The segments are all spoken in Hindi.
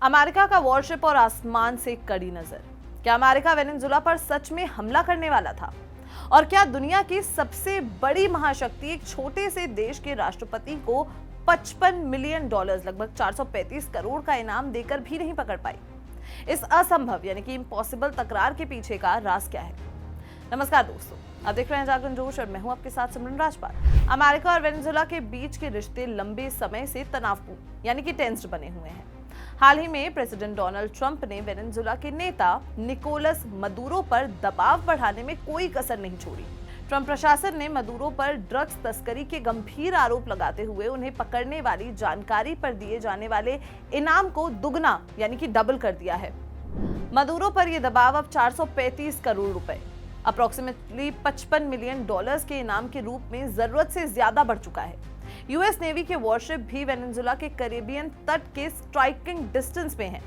अमेरिका का वॉरशिप और आसमान से कड़ी नजर। क्या अमेरिका वेनेजुला पर सच में हमला करने वाला था? और क्या दुनिया की सबसे बड़ी महाशक्ति एक छोटे से देश के राष्ट्रपति को 55 मिलियन डॉलर्स लगभग 435 करोड़ का इनाम देकर भी नहीं पकड़ पाई? इस असंभव यानी कि इम्पॉसिबल तकरार के पीछे का राज क्या है? नमस्कार दोस्तों, आप देख रहे हैं जागरण जोश और मैं हूं आपके साथ सिमरन राजपाल। अमेरिका और वेनेजुला के बीच के रिश्ते लंबे समय से तनावपूर्ण यानी कि टेंस्ड बने हुए हैं। हाल ही में प्रेसिडेंट डोनाल्ड ट्रंप ने वेनेजुला के नेता निकोलस मदुरो पर दबाव बढ़ाने में कोई कसर नहीं छोड़ी। ट्रंप प्रशासन ने मदुरो पर ड्रग्स तस्करी के गंभीर आरोप लगाते हुए उन्हें पकड़ने वाली जानकारी पर दिए जाने वाले इनाम को दुगना यानी कि डबल कर दिया है। मदुरो पर यह दबाव अब 435 करोड़ रुपए अप्रोक्सीमेटली 55 मिलियन डॉलर्स के इनाम के रूप में जरूरत से ज्यादा बढ़ चुका है। यूएस नेवी के वॉरशिप भी वेनेजुला के कैरेबियन तट के स्ट्राइकिंग डिस्टेंस में है।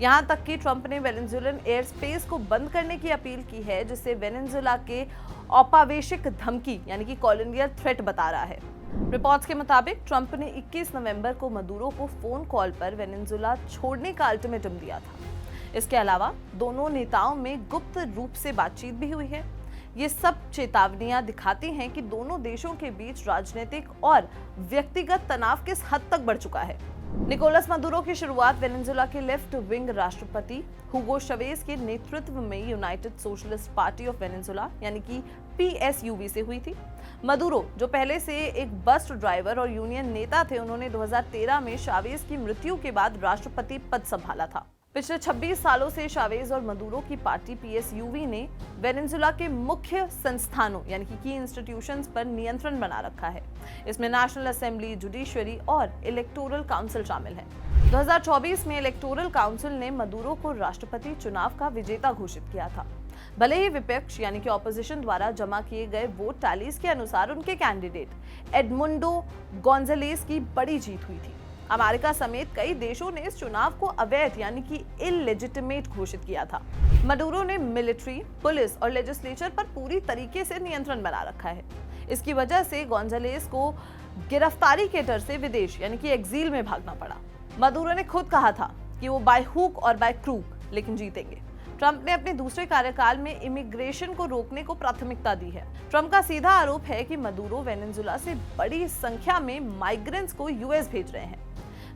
यहां तक कि ट्रंप ने वेनेजुएलन एयर स्पेस को बंद करने की अपील की है, जिसे वेनेजुला के औपवेशिक धमकी यानी कि कॉलोनियल थ्रेट बता रहा है। रिपोर्ट्स के मुताबिक ट्रंप ने 21 नवंबर को मदुरो को फोन कॉल पर वेनेजुला छोड़ने का अल्टीमेटम दिया था। इसके अलावा दोनों नेताओं में गुप्त रूप से बातचीत भी हुई है। ये सब चेतावनियां दिखाती हैं कि दोनों देशों के बीच राजनीतिक और व्यक्तिगत तनाव किस हद तक बढ़ चुका है। निकोलस मदुरो की शुरुआत वेनेजुला के लेफ्ट विंग राष्ट्रपति हुगो चवेज के नेतृत्व में United socialist party of Venezuela यानी कि PSUV से हुई थी। मदुरो, जो पहले से एक बस ड्राइवर और यूनियन नेता थे, उन्होंने 2013 में चावेज की मृत्यु के बाद राष्ट्रपति पद संभाला था। पिछले 26 सालों से चावेज और मदुरो की पार्टी PSUV ने वेनेजुला के मुख्य संस्थानों यानी कि की इंस्टीट्यूशंस पर नियंत्रण बना रखा है। इसमें नेशनल असेंबली, जुडिशरी और इलेक्टोरल काउंसिल शामिल है। 2024 में इलेक्टोरल काउंसिल ने मदुरो को राष्ट्रपति चुनाव का विजेता घोषित किया था। भले ही विपक्ष यानी कि ऑपोजिशन द्वारा जमा किए गए वोट टैलीज के अनुसार उनके कैंडिडेट एडमुंडो गोंजालेस की बड़ी जीत हुई थी। अमेरिका समेत कई देशों ने इस चुनाव को अवैध यानी कि इलेजिटिमेट घोषित किया था। मदुरो ने मिलिट्री, पुलिस और लेजिस्लेचर पर पूरी तरीके से नियंत्रण बना रखा है। इसकी वजह से गोंजालेस को गिरफ्तारी के डर से विदेश यानी कि एक्सिल में भागना पड़ा। मदुरो ने खुद कहा था कि वो बाय हुक और बाय क्रूक लेकिन जीतेंगे। ट्रंप ने अपने दूसरे कार्यकाल में इमिग्रेशन को रोकने को प्राथमिकता दी है। ट्रंप का सीधा आरोप है कि मदुरो वेनेजुला से बड़ी संख्या में माइग्रेंट्स को यूएस भेज रहे हैं।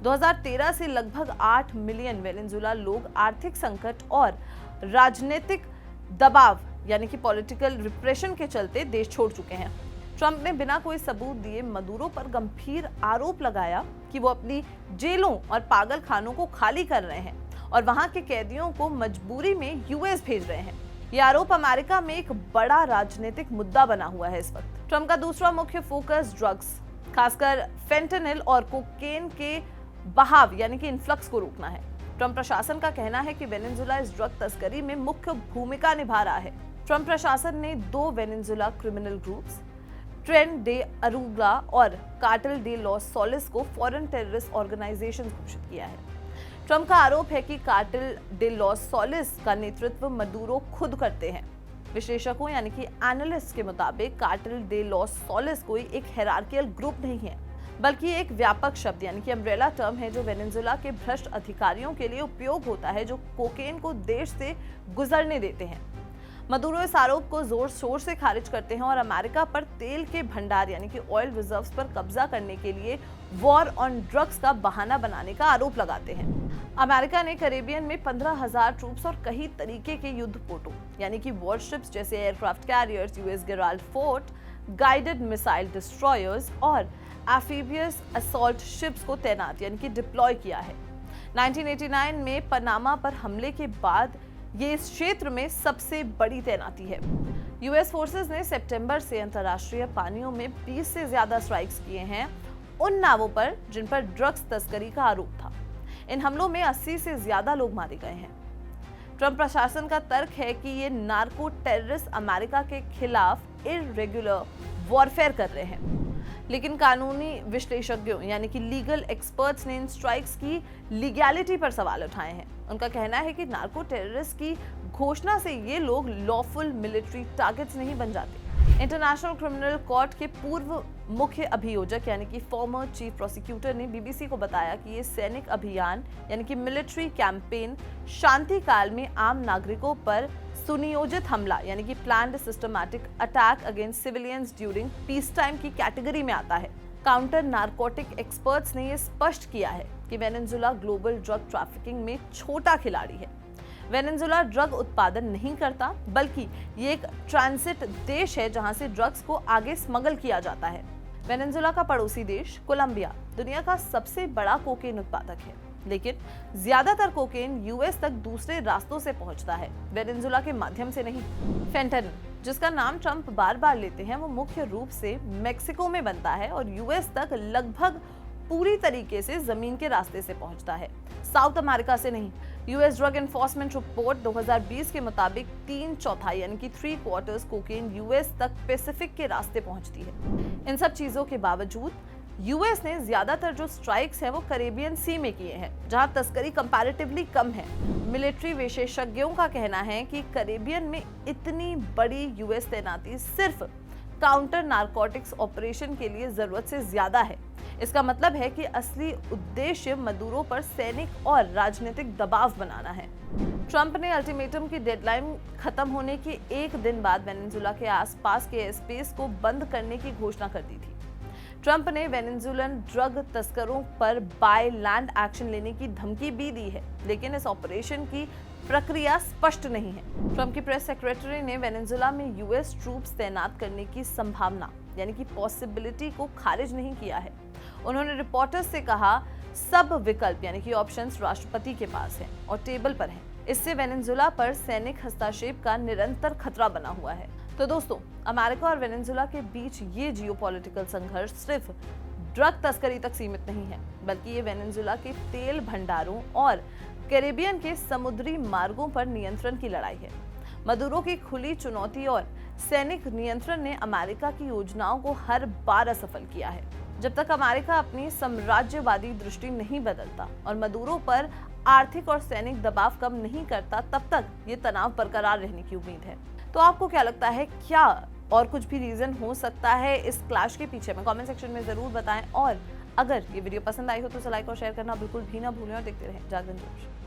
2013 से लगभग 8 मिलियन वेनेजुला लोग आर्थिक संकट और राजनीतिक दबाव यानी कि पॉलिटिकल रिप्रेशन के चलते देश छोड़ चुके हैं। ट्रंप ने बिना कोई सबूत दिए मदुरो पर गंभीर आरोप लगाया कि वो अपनी जेलों और पागल खानों को खाली कर रहे हैं और वहां के कैदियों को मजबूरी में यूएस भेज रहे हैं। ये आरोप अमेरिका में एक बड़ा राजनीतिक मुद्दा बना हुआ है इस वक्त। ट्रंप का दूसरा मुख्य फोकस ड्रग्स, खासकर फेंटेनिल और कोकेन के बहाव यानी कि इन्फ्लक्स को रोकना है। ट्रंप प्रशासन का कहना है कि वेनेजुला इस ड्रग तस्करी में मुख्य भूमिका निभा रहा है। ट्रंप प्रशासन ने 2 Venezuela criminal groups, Tren de Aragua और कार्टेल डे लॉस सोलिस को फॉरेन टेररिस्ट ऑर्गेनाइजेशन घोषित किया है। ट्रंप का आरोप है कि कार्टेल डे लॉस सोलिस का नेतृत्व मदुरो खुद करते हैं। विश्लेषकों यानी कि एनालिस्ट के मुताबिक कार्टेल डे लॉस सोलिस कोई एक हायरार्कियल ग्रुप नहीं है, बल्कि एक व्यापक शब्द यानी कि अम्ब्रेला टर्म है जो वेनेजुला के भ्रष्ट अधिकारियों के लिए उपयोग होता है, जो कोकेन को देश से गुजरने देते हैं। मदुरो इस आरोप को जोर शोर से खारिज करते हैं और अमेरिका पर तेल के भंडार यानी कि ऑयल रिजर्व्स पर कब्जा करने के लिए वॉर ऑन ड्रग्स का बहाना बनाने का आरोप लगाते हैं। अमेरिका ने कैरेबियन में 15,000 ट्रूप्स और कई तरीके के युद्धपोतों यानी कि वॉरशिप्स जैसे aircraft carriers, US Gerald fort, guided missile destroyers और एम्फीबियस असॉल्ट शिप्स को तैनात यानी कि डिप्लॉय किया है। 1989 में पनामा पर हमले के बाद ये इस क्षेत्र में सबसे बड़ी तैनाती है। यूएस फोर्सेस ने सितंबर से अंतर्राष्ट्रीय पानियों में 20 से ज्यादा स्ट्राइक्स किए हैं उन नावों पर जिन पर ड्रग्स तस्करी का आरोप था। इन हमलों में 80 से ज्यादा लोग मारे गए हैं। ट्रंप प्रशासन का तर्क है कि ये नार्को टेररिस्ट अमेरिका के खिलाफ इर्रेगुलर वॉरफेयर कर रहे हैं, लेकिन कानूनी विश्लेषज्ञों यानी कि लीगल एक्सपर्ट्स ने इन स्ट्राइक्स की लीगैलिटी पर सवाल उठाए हैं। उनका कहना है कि नार्को टेररिस्ट की घोषणा से ये लोग लॉफुल मिलिट्री टारगेट्स नहीं बन जाते। इंटरनेशनल क्रिमिनल कोर्ट के पूर्व मुख्य अभियोजक यानी कि फॉर्मर चीफ प्रोसिक्यूटर ने बीबीसी को बताया कि ये सैनिक अभियान यानी कि मिलिट्री कैंपेन शांति काल में आम नागरिकों पर सुनियोजित हमला यानी कि planned systematic attack against civilians during peace time की कैटेगरी में आता है। काउंटर नारकोटिक एक्सपर्ट्स ने यह स्पष्ट किया है कि वेनेजुला ग्लोबल ड्रग ट्रैफिकिंग में छोटा खिलाड़ी है। वेनेजुला ड्रग उत्पादन नहीं करता, बल्कि ये एक ट्रांजिट देश है जहां से ड्रग्स को आगे स्मगल किया जाता है। वेनेजुला का पड़ोसी देश कोलंबिया दुनिया का सबसे बड़ा कोकेन उत्पादक है, लेकिन ज्यादातर कोकेन यूएस तक दूसरे रास्तों से पहुंचता है, वेनेजुला के माध्यम से नहीं। फेंटेनिल, जिसका नाम ट्रंप बार बार लेते हैं, वो मुख्य रूप से मेक्सिको में बनता है और यूएस तक लगभग पूरी तरीके से जमीन के रास्ते से पहुंचता है, साउथ अमेरिका से नहीं। यूएस ड्रग एनफोर्समेंट रिपोर्ट 2020 के मुताबिक 3/4 यानी कि 3/4 कोकेन यूएस तक पैसिफिक के रास्ते पहुंचती है। इन सब चीजों के बावजूद यूएस ने ज्यादातर जो स्ट्राइक्स हैं वो कैरेबियन सी में किए हैं, जहां तस्करी कंपैरेटिवली कम है। मिलिट्री विशेषज्ञों का कहना है कि कैरेबियन में इतनी बड़ी यूएस तैनाती सिर्फ काउंटर नारकोटिक्स ऑपरेशन के लिए जरूरत से ज्यादा है। इसका मतलब है कि असली उद्देश्य मदुरो पर सैनिक और राजनीतिक दबाव बनाना है। ट्रंप ने अल्टीमेटम की डेडलाइन खत्म होने के एक दिन बाद वेनेजुला के आसपास के स्पेस को बंद करने की घोषणा कर दी थी। ट्रंप ने वेनेजुलन ड्रग तस्करों पर बाय लैंड एक्शन लेने की धमकी भी दी है, लेकिन इस ऑपरेशन की प्रक्रिया स्पष्ट नहीं है। ट्रंप की प्रेस सेक्रेटरी ने वेनेजुला में यूएस ट्रूप्स तैनात करने की संभावना यानी कि पॉसिबिलिटी को खारिज नहीं किया है। उन्होंने रिपोर्टर्स से कहा, सब विकल्प यानी कि ऑप्शंस राष्ट्रपति के पास हैं और टेबल पर हैं। इससे वेनेजुला पर सैनिक हस्तक्षेप का निरंतर खतरा बना हुआ है। तो दोस्तों, अमेरिका और वेनेजुला के बीच ये जियोपॉलिटिकल संघर्ष सिर्फ ड्रग तस्करी तक सीमित नहीं है, बल्कि ये वेनेजुला के तेल भंडारों और कैरेबियन के समुद्री मार्गों पर नियंत्रण की लड़ाई है। मदुरो की खुली चुनौती और सैनिक नियंत्रण ने अमेरिका की योजनाओं को हर बार असफल किया है। जब तक अमेरिका अपनी साम्राज्यवादी दृष्टि नहीं बदलता और मदुरो पर आर्थिक और सैनिक दबाव कम नहीं करता, तब तक ये तनाव बरकरार रहने की उम्मीद है। तो आपको क्या लगता है, क्या और कुछ भी रीजन हो सकता है इस क्लैश के पीछे? में कमेंट सेक्शन में जरूर बताएं और अगर ये वीडियो पसंद आई हो तो लाइक और शेयर करना बिल्कुल भी ना भूलें और देखते रहें जागरण न्यूज़।